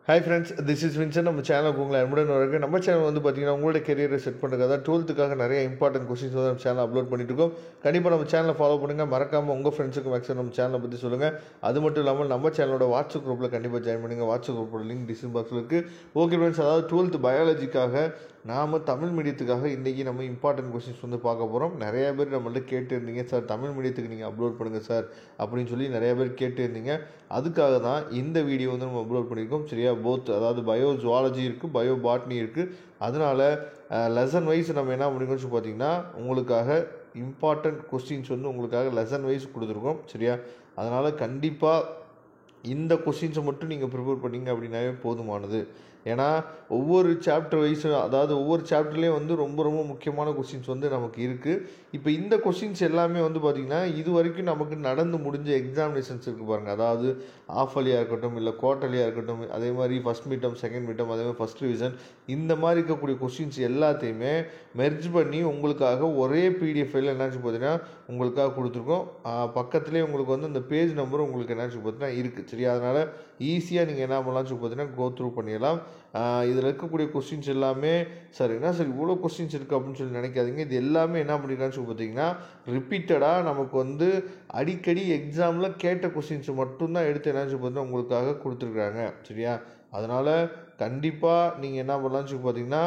Hi friends, this is Vincent. நம்ம சேனலுக்கு உங்களை அன்புடன் வரவேற்கிறேன். நம்ம சேனல் வந்து பார்த்தீங்கன்னா உங்களோட கெரியரை செட் பண்ணுறதுக்காக 12th நிறைய இம்பார்ட்டன்ட் கொஸ்டின்ஸ் வந்து நம்ம சேனல் அப்லோட் பண்ணிட்டு இருக்கோம். கண்டிப்பாக நம்ம சேனலை ஃபாலோ பண்ணுங்கள். மறக்காமல் உங்கள் ஃப்ரெண்ட்ஸுக்கு மேக்ஸிமம் நம்ம சேனலை பற்றி சொல்லுங்கள். அது மட்டும் இல்லாமல் நம்ம சேனலோட வாட்ஸ்அப் குரூப்பில் கண்டிப்பாக ஜாயின் பண்ணுங்கள். வாட்ஸ்அப் குரூப்போட லிங்க் டிஸ்கிரிப்ஷன் பாக்ஸில் இருக்குது. ஓகே ஃப்ரெண்ட்ஸ், அதாவது 12th பயாலஜிக்காக நாம் தமிழ் மீடியத்துக்காக இன்றைக்கி நம்ம இம்பார்ட்டன்ட் கொஸ்டின்ஸ் வந்து பார்க்க போகிறோம். நிறையா பேர் நம்மள்ட்ட கேட்டுருந்தீங்க, சார் தமிழ் மீடியத்துக்கு நீங்கள் அப்லோட் பண்ணுங்கள் சார் அப்படின்னு சொல்லி நிறையா பேர் கேட்டுருந்தீங்க. அதுக்காக தான் இந்த வீடியோ வந்து நம்ம அப்லோட் பண்ணியிருக்கோம். சரியா, போத் அதாவது பயோ ஜுவாலஜி இருக்குது, பயோ பாட்னி இருக்குது. அதனால் லெசன் வைஸ் நம்ம என்ன பண்ணிக்கோன்னு பார்த்தீங்கன்னா உங்களுக்காக இம்பார்ட்டன்ட் கொஸ்டின்ஸ் வந்து உங்களுக்காக லெசன் வைஸ் கொடுத்துருக்கோம். சரியா, அதனால் கண்டிப்பாக இந்த கொஸ்டின்ஸை மட்டும் நீங்கள் ப்ரிப்பேர் பண்ணிங்க அப்படின்னாவே போதுமானது. ஏன்னா ஒவ்வொரு சாப்டர் வைஸ், அதாவது ஒவ்வொரு சாப்டர்லேயும் வந்து ரொம்ப ரொம்ப முக்கியமான கொஸ்டின்ஸ் வந்து நமக்கு இருக்குது. இப்போ இந்த கொஸ்டின்ஸ் எல்லாமே வந்து பார்த்திங்கன்னா இது வரைக்கும் நமக்கு நடந்து முடிஞ்ச எக்ஸாமினேஷன்ஸ் இருக்குது பாருங்கள். அதாவது ஆஃப் அலியாக இருக்கட்டும், இல்லை குவார்டர்லியாக இருக்கட்டும், அதே மாதிரி ஃபஸ்ட் மீட்டம், செகண்ட் மீட்டம், அதே மாதிரி ஃபஸ்ட் ரிவிஷன், இந்த மாதிரி இருக்கக்கூடிய கொஸ்டின்ஸ் எல்லாத்தையுமே மெர்ஜ் பண்ணி உங்களுக்காக ஒரே பிடிஎஃப் ஃபைலில் என்னாச்சு பார்த்தீங்கன்னா உங்களுக்காக கொடுத்துருக்கோம். பக்கத்துலேயே உங்களுக்கு வந்து அந்த பேஜ் நம்பரும் உங்களுக்கு என்னாச்சு பார்த்தீங்கன்னா இருக்குது. சரி, அதனால் ஈஸியாக நீங்கள் என்ன பண்ணலாம்னு சொல்லி பார்த்தீங்கன்னா கோ த்ரூ பண்ணிடலாம். இதில் இருக்கக்கூடிய கொஸ்டின்ஸ் எல்லாமே சார் என்ன சார் இவ்வளோ கொஸ்டின்ஸ் இருக்குது அப்படின்னு சொல்லி நினைக்காதீங்க. இது எல்லாமே என்ன பண்ணிருக்கான்னு சொல்லி பார்த்தீங்கன்னா ரிப்பீட்டடாக நமக்கு வந்து அடிக்கடி எக்ஸாமில் கேட்ட கொஸ்டின்ஸ் மட்டும்தான் எடுத்து என்ன சொல்லி பார்த்தீங்கன்னா உங்களுக்காக கொடுத்துருக்குறாங்க. சரியா, அதனால் கண்டிப்பாக நீங்கள் என்ன பண்ணலாம்னு சொல்லி பார்த்தீங்கன்னா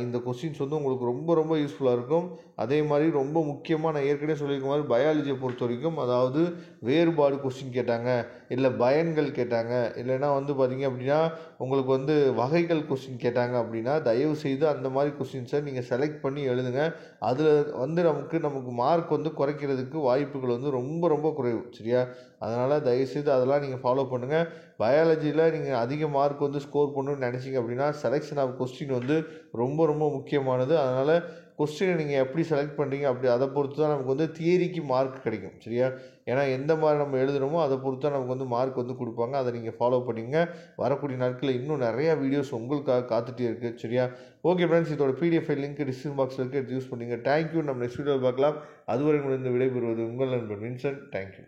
இந்த கொஸ்டின்ஸ் வந்து உங்களுக்கு ரொம்ப ரொம்ப யூஸ்ஃபுல்லாக இருக்கும். அதே மாதிரி ரொம்ப முக்கியமாக நான் ஏற்கனவே சொல்லியிருக்க மாதிரி பயாலஜியை பொறுத்த வரைக்கும், அதாவது வேறுபாடு கொஸ்டின் கேட்டாங்க, இல்லை பயன்கள் கேட்டாங்க, இல்லைன்னா வந்து பார்த்திங்க அப்படின்னா உங்களுக்கு வந்து வகைகள் கொஸ்டின் கேட்டாங்க அப்படின்னா தயவு செய்து அந்த மாதிரி கொஸ்டின்ஸை நீங்கள் செலக்ட் பண்ணி எழுதுங்க. அதில் வந்து நமக்கு மார்க் வந்து குறைக்கிறதுக்கு வாய்ப்புகள் வந்து ரொம்ப ரொம்ப குறைவு. சரியா, அதனால் தயவுசெய்து அதெல்லாம் நீங்கள் ஃபாலோ பண்ணுங்கள். பயாலஜியில் நீங்கள் அதிக மார்க் வந்து ஸ்கோர் பண்ணணும்னு நினச்சிங்க அப்படின்னா செலெக்ஷன் ஆஃப் கொஸ்டின் வந்து ரொம்ப ரொம்ப முக்கியமானது. அதனால் கொஸ்டினை நீங்கள் எப்படி செலக்ட் பண்ணுறீங்க அப்படி அதை பொறுத்து தான் நமக்கு வந்து தியரிக்கு மார்க் கிடைக்கும். சரியா, ஏன்னா எந்த மாதிரி நம்ம எழுதுகிறோமோ அதை பொறுத்து தான் நமக்கு வந்து மார்க் வந்து கொடுப்பாங்க. அதை நீங்கள் ஃபாலோ பண்ணிங்க. வரக்கூடிய நாட்களில் இன்னும் நிறையா வீடியோஸ் உங்களுக்காக காத்துட்டே இருக்குது. சரியா, ஓகே ஃப்ரெண்ட்ஸ், இதோட பிடிஎஃப் லிங்க் டிஸ்கிரிப்ஷன் பாக்ஸில் இருக்குது, யூஸ் பண்ணிங்க. தேங்க்யூ. நம்ம நெக்ஸ்ட் வீடியோவில் பார்க்கலாம். அதுவரை இந்த விடைபெறுவது உங்கள் நண்பன் வின்சென்ட். தேங்க்யூ.